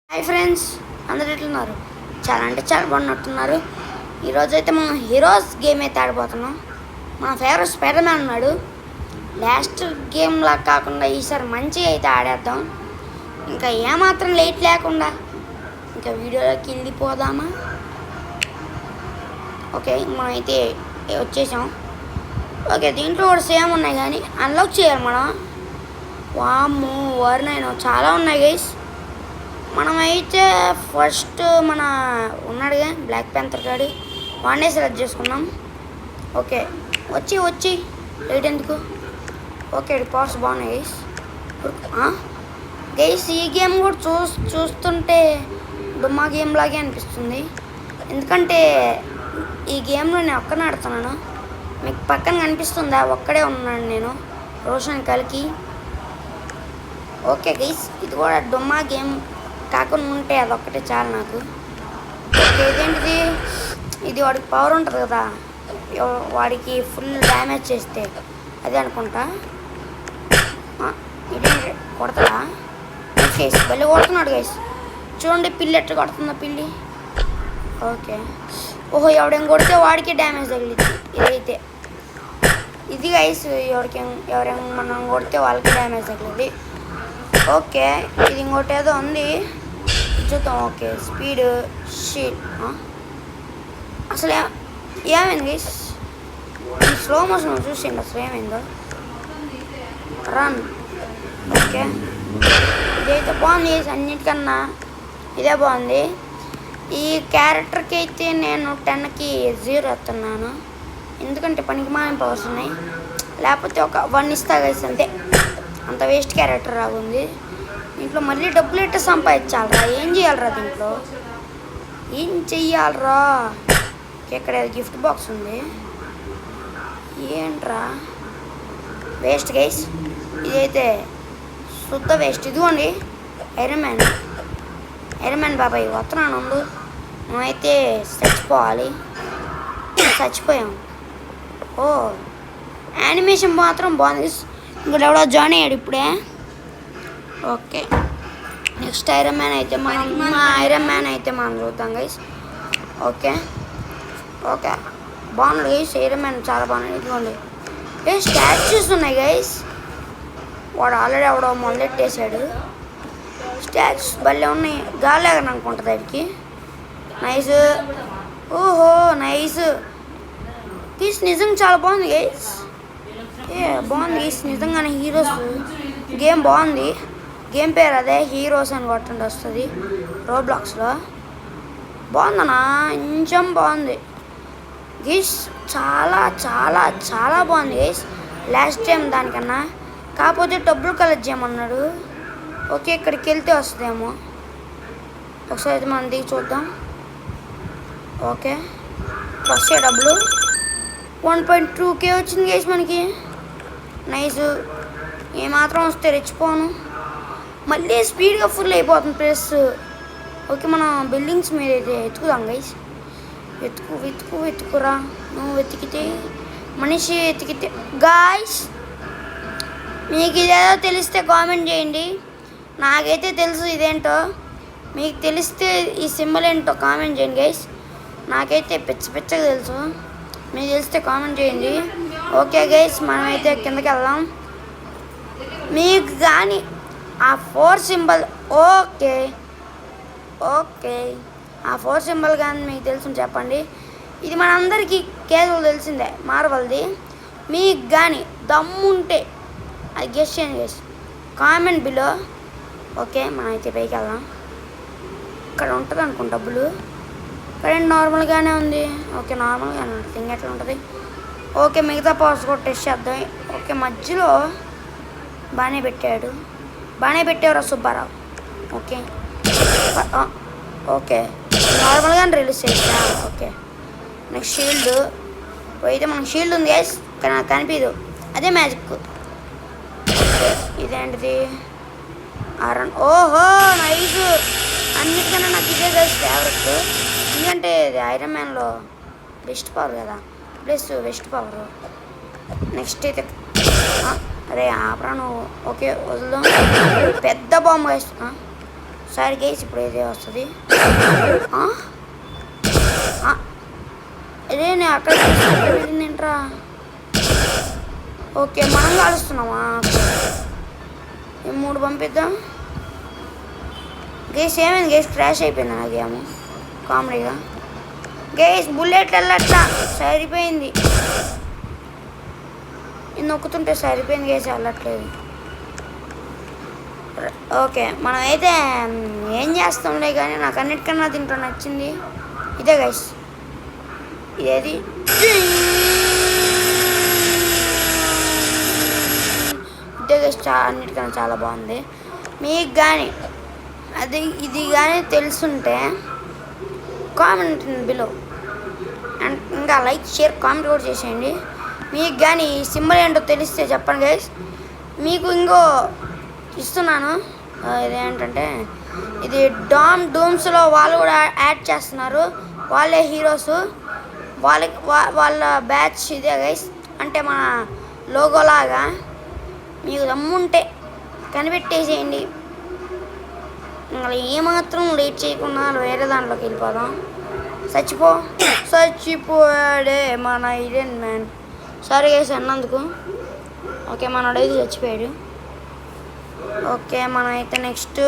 Hi friends, అందరు ఎట్లున్నారు? చాలా అంటే చాలా బాగున్నట్టున్నారు. ఈరోజు అయితే మనం హీరోస్ గేమ్ అయితే ఆడిపోతున్నాం. మన ఫేవరెట్ స్పైడర్ మ్యాన్ ఉన్నాడు. లాస్ట్ గేమ్లా కాకుండా ఈసారి మంచిగా అయితే ఆడేద్దాం. ఇంకా ఏమాత్రం లేట్ లేకుండా ఇంకా వీడియోలోకి వెళ్ళిపోదామా? ఓకే, మనం అయితే వచ్చేసాం. ఓకే, దీంట్లో కూడా సేమ్ ఉన్నాయి కానీ అన్లాక్ చేయాలి మనం. వామ్మో వరినైనా చాలా ఉన్నాయి గైస్. మనమైతే ఫస్ట్ మన ఉన్నాడుగా బ్లాక్ ప్యాంథర్ గాడు, వాడినే సెలెక్ట్ చేసుకున్నాం. ఓకే, వచ్చి లేట్ ఎందుకు? ఓకే, పవర్స్ బాగున్నాయి గైస్. గైస్ ఈ గేమ్ కూడా చూస్తుంటే దుమ్మా గేమ్ లాగే అనిపిస్తుంది. ఎందుకంటే ఈ గేమ్లో నేను ఒక్కనే ఆడుతున్నాను. మీకు పక్కన కనిపిస్తుందా? ఒక్కడే ఉన్నాను నేను, రోషన్ కలికి. ఓకే గైస్, ఇది కూడా దుమ్మా గేమ్ కాకుండా ఉంటే అదొక్కటే చాలు నాకు. ఇదేంటిది? ఇది వాడికి పవర్ ఉంటుంది కదా, వాడికి ఫుల్ డ్యామేజ్ చేస్తే అదే అనుకుంటా. ఇదేంటి కొడతాడా? గైస్ భలే కొడుతున్నాడు గైస్. చూడండి పిల్లి ఎట్లా కొడుతుందా పిల్లి. ఓకే, ఓహో ఎవడేం కొడితే వాడికి డ్యామేజ్ తగిలింది. ఇదైతే ఇది గైస్, ఎవరేం మనం కొడితే వాళ్ళకి డ్యామేజ్ తగిలింది. ఓకే, ఇది ఇంకోటి ఏదో ఉంది చూద్దాం. ఓకే, స్పీడ్ షీట్ అసలు ఏమైంది గైస్? ఈ స్లో మోషన్ చూసిండి అసలు ఏమైందో. రన్. ఓకే, ఇదైతే బాగుంది అన్నిటికన్నా, ఇదే బాగుంది. ఈ క్యారెక్టర్కి అయితే నేను 10కి 0 ఎత్తున్నాను. ఎందుకంటే పనికి మాని పవర్స్ ఉన్నాయి. లేకపోతే ఒక 1 ఇస్తా గైస్ అంతే. అంత వేస్ట్ క్యారెక్టర్ రాగుంది. దీంట్లో మళ్ళీ డబ్బులు ఎట్ట సంపాదించాలరా? ఏం చేయాలరా దీంట్లో? ఏం చెయ్యాలరా? ఇక్కడ గిఫ్ట్ బాక్స్ ఉంది. ఏంట్రా వేస్ట్ గైస్, ఇదైతే శుద్ధ వేస్ట్. ఇదిగోండి ఐరన్ మ్యాన్ బాబాయ్ వస్తున్నాను. మేమైతే చచ్చిపోయాం. ఓ యానిమేషన్ మాత్రం బాగుంది. ఇంకోటి ఎవడో జాయిన్ అయ్యాడు ఇప్పుడే. ఓకే, నెక్స్ట్ ఐరన్ మ్యాన్ అయితే మనం చూద్దాం గైస్. ఓకే బాగున్నాడు గైస్, ఐరన్ మ్యాన్ చాలా బాగున్నాడు. ఇదిగోండి స్టాచ్యూస్ ఉన్నాయి గైస్. వాడు ఆల్రెడీ ఎవడో మొదలెట్టేశాడు. స్టాచ్యూస్ భలే ఉన్నాయి. గాలి ఎగరని అనుకుంటుంది దానికి. నైస్. ఓహో నైస్ గైస్, నిజంగా చాలా బాగుంది గైస్. బాగుంది గైస్ నిజంగానే. హీరోస్ గేమ్ బాగుంది. గేమ్ పేరు అదే హీరోస్ అని కొట్టండి వస్తుంది రోబ్లాక్స్లో. బాగుందనా? కొంచెం బాగుంది గైస్, చాలా చాలా చాలా బాగుంది గైస్ లాస్ట్ టైం దానికన్నా. కాకపోతే డబ్బులు కలెక్ట్ చేయమన్నాడు. ఓకే, ఇక్కడికి వెళ్తే వస్తుందేమో. ఒకసారి అయితే మనం దిగి చూద్దాం. ఓకే, వస్తే డబ్బులు 1.2K వచ్చింది గైస్ మనకి. నైస్. ఏమాత్రం వస్తే రెచ్చిపోను. మళ్ళీ స్పీడ్గా ఫుల్ అయిపోతుంది ప్లస్. ఓకే, మనం బిల్డింగ్స్ మీద అయితే ఎత్తుకుదాం గైస్. వెతుకురా. నువ్వు వెతికితే మనిషి వెతికితే. గాయ్స్ మీకు ఇదేదో తెలిస్తే కామెంట్ చేయండి. నాకైతే తెలుసు ఇదేంటో. మీకు తెలిస్తే ఈ సింబల్ ఏంటో కామెంట్ చేయండి గైస్. నాకైతే పిచ్చగా తెలుసు. మీకు తెలిస్తే కామెంట్ చేయండి. ఓకే గైస్, మనమైతే కిందకి వెళ్దాం. మీకు కానీ ఆ 4 సింబల్ ఓకే ఆ 4 సింబల్ కానీ మీకు తెలుసు చెప్పండి. ఇది మనందరికీ కేజువల్ తెలిసిందే, మార్వల్ది. మీకు కానీ దమ్ముంటే అది గెస్ట్ చేయండి గైస్, కామెంట్ బిలో. ఓకే, మనమైతే పైకి వెళ్దాం. ఇక్కడ ఉంటుంది అనుకుంటా డబ్బులు. కరెంట్ నార్మల్గానే ఉంది. ఓకే, నార్మల్గానే ఉంటుంది. థింగ్ ఎట్లా ఉంటుంది? ఓకే, మిగతా పవర్స్ కూడా టెస్ట్ చేద్దాం. ఓకే, మధ్యలో బాగానే పెట్టేవారు సుబ్బారావు. ఓకే నార్మల్గానే రిలీజ్ చేసా. ఓకే, నెక్స్ట్ షీల్డ్ అయితే మనకు షీల్డ్ ఉంది గైస్, కానీ నాకు కనిపించదు. అదే మ్యాజిక్. ఇదేంటిది? ఓహో నైస్. అన్నిటికన్నా నాకు ఇదే గైస్ ఫేవరెట్. ఎందుకంటే ఇది ఐరన్ మ్యాన్లో బెస్ట్ పవర్ కదా, ప్లస్ బెస్ట్ పవర్. నెక్స్ట్ అయితే అరే ఆపరా నువ్వు. ఓకే వదులుదాం. పెద్ద బాంబు వేస్తా. సరే గైస్ ఇప్పుడు ఏదే వస్తుంది. అదే నేను అక్కడ వెళ్ళిందేంట్రా. ఓకే మనం కాలుస్తున్నామా. ఈ 3 పంపిద్దాం. గేస్ ఏమైంది గేస్ క్రాష్ అయిపోయింది నా గేమ్ కామెడీగా. గేస్ బుల్లెట్ వెళ్ళట్లా సరిపోయింది. ఇది నొక్కుతుంటే సరిపోయింది గేస్ వెళ్ళట్లేదు. ఓకే మనమైతే ఏం చేస్తాంలే కానీ నాకు అన్నిటికన్నా దీంట్లో నచ్చింది ఇదే గైస్. ఇదేది ఇదే గైస్ అన్నిటికన్నా చాలా బాగుంది. మీకు కానీ ఇది కానీ తెలుసుంటే కామెంట్ బిలో అండ్ ఇంకా లైక్ షేర్ కామెంట్ కూడా చేసేయండి. మీకు కానీ ఈ సింబల్ ఏంటో తెలిస్తే చెప్పండి గైస్. మీకు ఇంకో ఇస్తున్నాను. ఇదేంటంటే ఇది డూమ్స్లో వాళ్ళు కూడా యాడ్ చేస్తున్నారు. వాళ్ళే హీరోస్. వాళ్ళ బ్యాచ్ ఇదే గైస్. అంటే మన లోగోలాగా మీకు దమ్ముంటే కనిపెట్టేసేయండి. ఏమాత్రం లేట్ చేయకుండా వేరే దాంట్లోకి వెళ్ళిపోదాం. చచ్చిపోయాడే మన ఐరన్ మ్యాన్. సరే గైస్ అన్నందుకు. ఓకే మనోడైతే చచ్చిపోయాడు. ఓకే మనమైతే నెక్స్ట్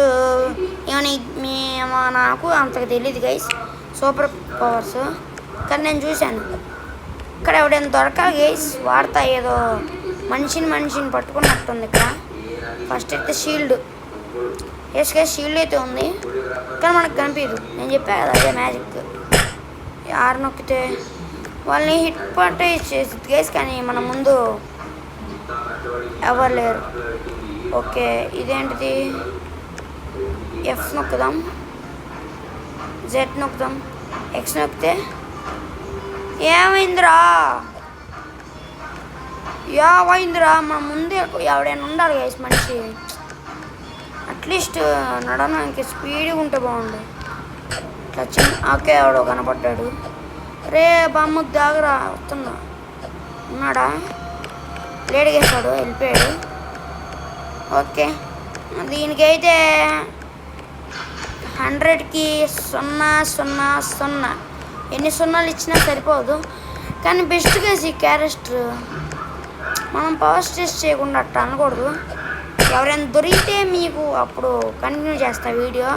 నాకు అంతకు తెలియదు గైస్ సూపర్ పవర్స్. కానీ నేను చూశాను ఇక్కడ ఎవడైనా దొరకాలి గైస్. వాడతా ఏదో మనిషిని పట్టుకున్నట్టుంది ఇక్కడ. ఫస్ట్ అయితే షీల్డ్. ఎస్ గైస్ షీల్డ్ అయితే ఉంది కానీ మనకు కనిపించదు. నేను చెప్పా కదా అదే మ్యాజిక్. ఆరు నొక్కితే వాళ్ళని హిట్ పట్టే చేసింది గైస్. కానీ మన ముందు ఎవరు లేరు. ఓకే ఇదేంటిది. ఎఫ్ నొక్కుదాం, జెడ్ నొక్కుదాం, ఎక్స్ నొక్కితే ఏమైందిరా మన ముందే ఎవడైనా ఉండాలి గైస్ మనిషి. అట్లీస్ట్ నడవడానికి స్పీడ్గా ఉంటే బాగుండు. ఇట్లా ఓకే ఎవడో కనపడ్డాడు. రే బామ్మకు దాగరా వస్తున్నా. ఉన్నాడా లేడిగేసాడు వెళ్ళిపోయాడు. ఓకే దీనికైతే 100కి 000 ఎన్ని సున్నాలు ఇచ్చినా సరిపోదు. కానీ బెస్ట్ గైస్ ఈ క్యారెక్టర్. మనం పవర్ టెస్ట్ చేయకుండా అట్లా అనకూడదు. ఎవరైనా దొరికితే మీకు అప్పుడు కంటిన్యూ చేస్తా వీడియో.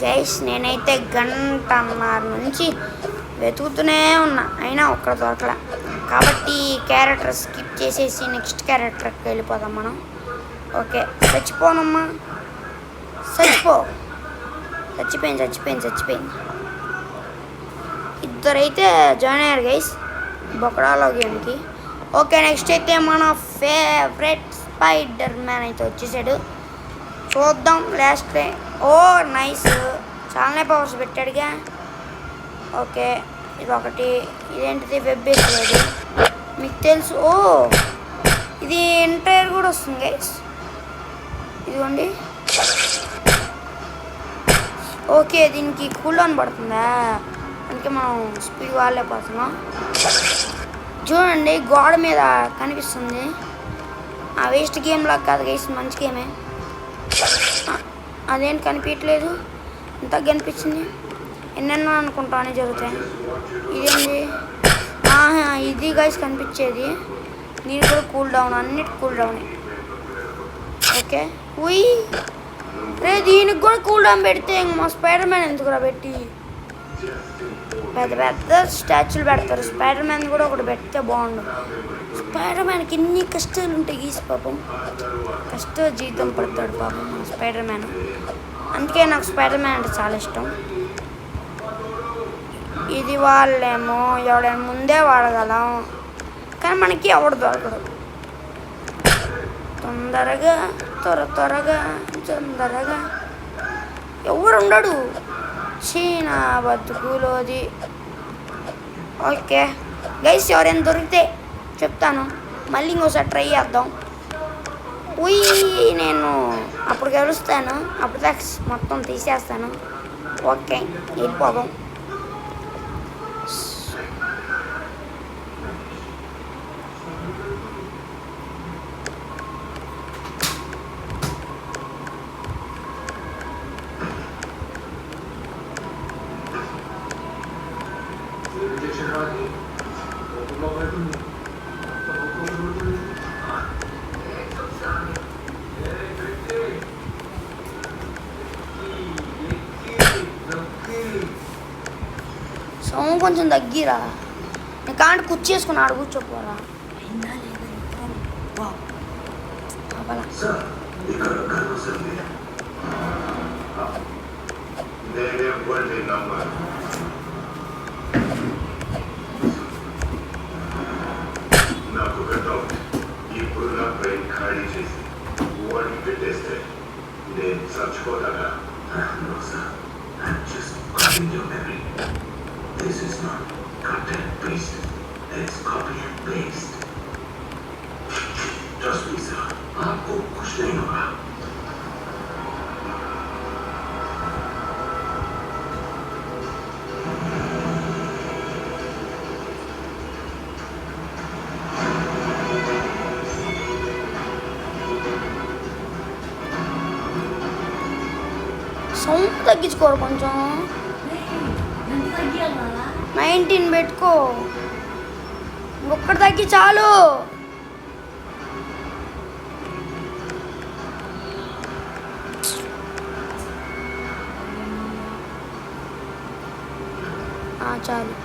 గైస్ నేనైతే 1.5 గంటల నుంచి వెతుకుతూనే ఉన్నా అయినా ఒక్కడ దొరకలే. కాబట్టి ఈ క్యారెక్టర్ స్కిప్ చేసేసి నెక్స్ట్ క్యారెక్టర్కి వెళ్ళిపోదాం మనం. ఓకే చచ్చిపోనమ్మా. చచ్చిపోయింది. ఇద్దరైతే జాయిన్ అయ్యారు గైస్ బొకడాలో గేమ్కి. ఓకే నెక్స్ట్ అయితే మన ఫేవరెట్ స్పైడర్ మ్యాన్ అయితే వచ్చేసాడు. చూద్దాం లాస్ట్. ఓ నైస్ చాలానే పవర్స్ పెట్టాడుగా. ఓకే ఇది ఒకటి. ఇదేంటిది వెబ్ వేసలేదు మీకు తెలుసు. ఓ ఇది ఎంటైర్ కూడా వస్తుంది గైస్. ఇదిగోండి. ఓకే దీనికి కూల్ డౌన్ పడుతుందా. అందుకే మనం స్పీడ్ వాళ్ళేపోతున్నాం. చూడండి గోడ మీద కనిపిస్తుంది. ఆ వేస్ట్ గేమ్ లాగా కాదు గైస్ మంచి గేమే. అదేంటి కనిపించట్లేదు. ఇంత కనిపించింది. ఎన్నెన్నో అనుకుంటానే జరుగుతాయి. ఇదేంటి ఇది గైస్ కనిపించేది. దీనికి కూడా కూల్ డౌన్ అన్నిటి కూల్ డౌన్. ఓకే రే దీనికి కూడా కూల్ డౌన్ పెడితే మా స్పైడర్ మ్యాన్ ఎందుకురా పెట్టి పెద్ద స్టాచ్యూలు పెడతారు. స్పైడర్ మ్యాన్ కూడా ఒకటి పెడితే బాగుండు. స్పైడర్ మ్యాన్కి ఎన్ని కష్టాలు ఉంటాయి గీసి పాపం. కష్ట జీవితం పడతాడు పాపం మన స్పైడర్ మ్యాన్. అందుకే నాకు స్పైడర్ మ్యాన్ అంటే చాలా ఇష్టం. ఇది వాళ్ళేమో ఎవడైనా ముందే వాడగలం కానీ మనకి ఎవడు దొరకడు. తొందరగా త్వరగా తొందరగా ఎవరు ఉండడు చీనా బతుకులోది. ఓకే గైస్, ఎవరైనా దొరికితే చెప్తాను, మళ్ళీ ఇంకోసారి ట్రై చేద్దాం. నేను అప్పుడు గెలుస్తాను, అప్పుడు దాకా మొత్తం తీసేస్తాను. ఓకే వెళ్ళిపోదాం. సౌండ్ కొంచెం తగ్గిరా. నేను కాంట కుర్చేసుకుని ఆడ కూర్చోపోరా. ఇప్పుడు నా బ్రెయిన్ ఖాళీ చేసి వాడికి పెట్టేస్తే నేను చచ్చిపోతాగా. This is not cut and paste. It's copy and paste. Trust me, sir. आपको कुछ नहीं होगा. సౌండ్ తగ్గించుకోరు కొంచెం. 19 పెట్టుకో, ఒక్కటి తగ్గి చాలు. చాలు.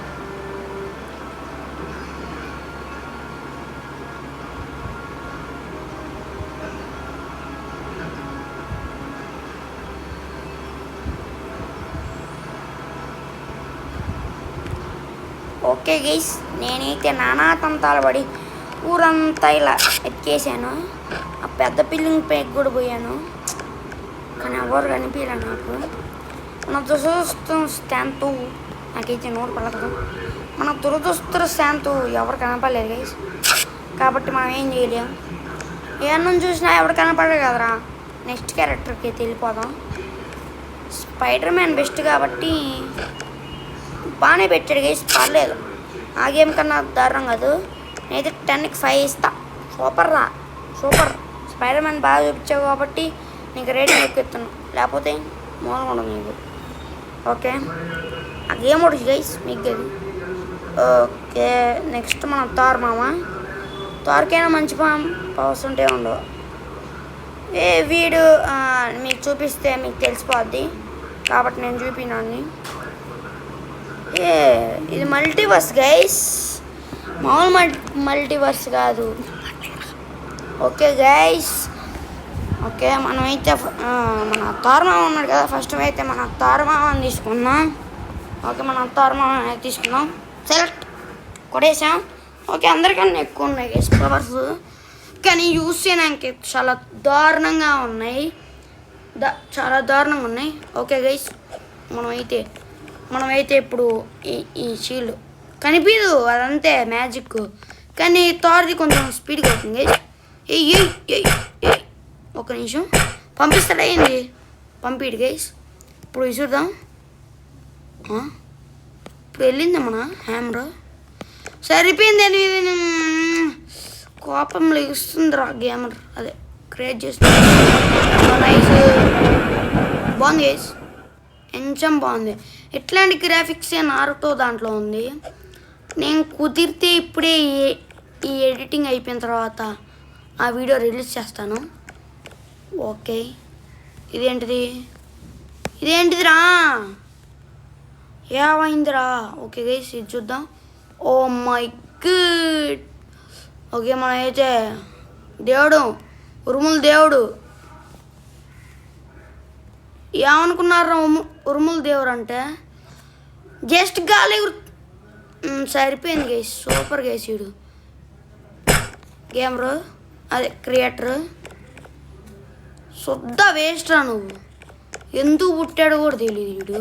ఓకే గైస్, నేనైతే నానా తంతాలు పడి ఊరంతా ఇలా ఎక్కేసాను. ఆ పెద్ద బిల్డింగ్ పైకి కూడా పోయాను, కానీ ఎవరు కనిపించలే నాకు. మన దురదృష్టంతో నాకైతే నోరు పలకదు. మన దురదృష్టంతో ఎవరు కనపడలేదు గైస్, కాబట్టి మనం ఏం చేయలేం. ఏమన్నా చూసినా ఎవరు కనపడరు కదరా. నెక్స్ట్ క్యారెక్టర్కి అయితే వెళ్ళిపోదాం. స్పైడర్ మ్యాన్ బెస్ట్ కాబట్టి బాగానే పెట్టాడు గైస్, పర్లేదు. ఆ గేమ్ కన్నా దారుణం కాదు. నేనైతే 10కి 5 ఇస్తా. సూపర్ స్పైడర్ మ్యాన్ బాగా చూపించావు కాబట్టి నీకు రేటింగ్ ఎక్కువ ఇస్తాను, లేకపోతే మూలంగా ఉండదు నీకు. ఓకే, ఆ గేమ్ ఒకటి గైస్ మీకు. ఓకే, నెక్స్ట్ మనం థార్ మామ. థార్కైనా మంచి పవర్స్ ఉంటే ఉండవు. వీడు మీకు చూపిస్తే మీకు తెలిసిపోద్ది కాబట్టి నేను చూపినాన్ని. ఇది మల్టీవర్స్ గైస్, మామూలు మల్టీవర్స్ కాదు. ఓకే గైస్, ఓకే మనమైతే మన తారమామ ఉన్నాడు కదా, ఫస్ట్ అయితే మన తారమామని తీసుకున్నాం. ఓకే, మన తారమామ తీసుకున్నాం, సెలెక్ట్ కొట్టేసాం. ఓకే, అందరికన్నా ఎక్కువ ఉన్నాయి గైస్ పవర్స్, కానీ యూస్ చేయడానికి చాలా దారుణంగా ఉన్నాయి, చాలా దారుణంగా ఉన్నాయి. ఓకే గైస్, మనమైతే ఇప్పుడు ఈ షీల్డ్ కనిపించదు, అదంతే మ్యాజిక్, కానీ థార్ది కొంచెం స్పీడ్గా అవుతుంది. ఒక నిమిషం పంపిస్తాడా ఏంది? పంపిడు గైస్, ఇప్పుడు చూద్దాం. ఇప్పుడు వెళ్ళిందా మన హ్యామరా? సరిపోయింది. కోపం లేస్తుందిరా గేమర్, అదే క్రియేట్ చేస్తుంది. నైస్, బాగుంది గైస్, కొంచెం బాగుంది. ఇట్లాంటి గ్రాఫిక్స్ నారుతో దాంట్లో ఉంది. నేను కుదిరితే ఇప్పుడే ఈ ఎడిటింగ్ అయిపోయిన తర్వాత ఆ వీడియో రిలీజ్ చేస్తాను. ఓకే, ఇదేంటిదిరా? ఏమైందిరా? ఓకే గైస్, ఇది చూద్దాం. Oh my God. ఓకే, మనమైతే దేవుడు, ఉరుముల దేవుడు ఏమనుకున్నారా? ఉరుముల దేవుడు అంటే జస్ట్ గాలి సరిపోయింది గైస్, సూపర్ గైస్. వీడు గేమరు, అదే క్రియేటర్ శుద్ధ వేస్ట్ రా నువ్వు. ఎందుకు పుట్టాడో కూడా తెలియదు వీడు.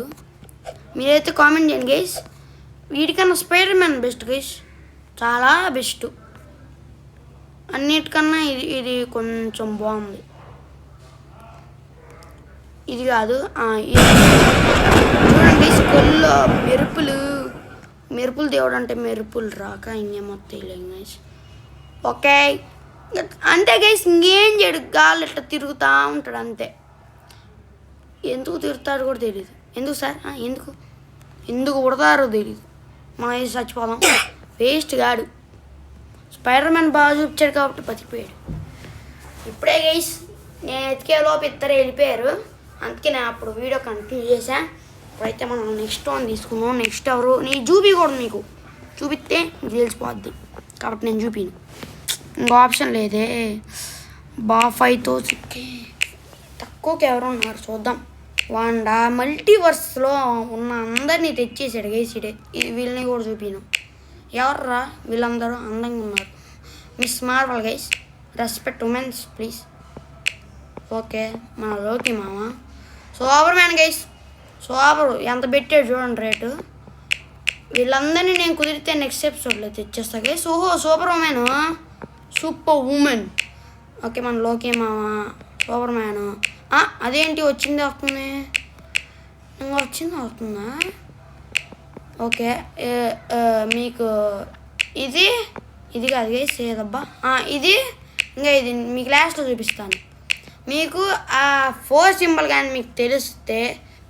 మీరైతే కామెంట్ చేయండి గైస్. వీటికన్నా స్పైడర్ మ్యాన్ బెస్ట్ గైస్, చాలా బెస్ట్. అన్నిటికన్నా ఇది కొంచెం బాగుంది. ఇది కాదు చూడండి స్కూల్లో మెరుపులు దేవుడు అంటే మెరుపులు రాక ఇంకేమొత్తాయి గైస్. ఓకే అంతే గైస్, ఇంకేం చేయడు. గాలి ఇట్లా తిరుగుతూ ఉంటాడు అంతే. ఎందుకు తిరుగుతాడు కూడా తెలియదు. ఎందుకు సార్ ఎందుకు ఉడతారో తెలియదు. మా వేసి చచ్చిపోదాం. వేస్ట్ కాడు. స్పైడర్ మ్యాన్ బాగా చూపించాడు కాబట్టి బతికిపోయాడు. ఇప్పుడే గైస్ నేను ఎతికే లోపు ఇద్దరు వెళ్ళిపోయారు. అందుకే నేను అప్పుడు వీడియో కంటిన్యూ చేశాను. ఇప్పుడైతే మనం నెక్స్ట్ వన్ తీసుకున్నాం. నెక్స్ట్ ఎవరు నేను చూపించకూడదు, మీకు చూపిస్తే మీకు తెలిసిపోద్ది కాబట్టి నేను చూపిను. ఇంకో ఆప్షన్ లేదే. బాఫైతో తక్కువకి ఎవరు ఉన్నారు చూద్దాం. వాండా మల్టీవర్స్లో ఉన్న అందరినీ తెచ్చేసాడు గైసిడే. ఇది వీళ్ళని కూడా చూపిను. ఎవర్రా వీళ్ళందరూ అందంగా ఉన్నారు. Miss marvel guys, respect women's please. Okay మన లోకి మామ సూపర్ మ్యాన్ గైస్. సూపర్ ఎంత పెట్టాడు చూడండి రేటు. వీళ్ళందరినీ నేను కుదిరితే నెక్స్ట్ ఎపిసోడ్లో తెచ్చేస్తా గైస్. ఓహో సూపర్ ఉమెన్. ఓకే మన లోకి మామ సూపర్ మ్యాన్. అదేంటి వచ్చింది వస్తుంది, ఇంకా వచ్చింది వస్తుందా? ఓకే మీకు ఇది కాదు గైస్ ఏదబ్బా ఇది ఇంకా ఇది మీకు లాస్ట్లో చూపిస్తాను. మీకు ఆ 4 సింబల్ కానీ మీకు తెలిస్తే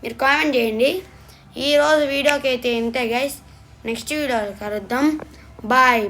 మీరు కామెంట్ చేయండి. ఈరోజు వీడియోకి అయితే ఇంతే గైస్. నెక్స్ట్ వీడియోలో కలుద్దాం. బాయ్.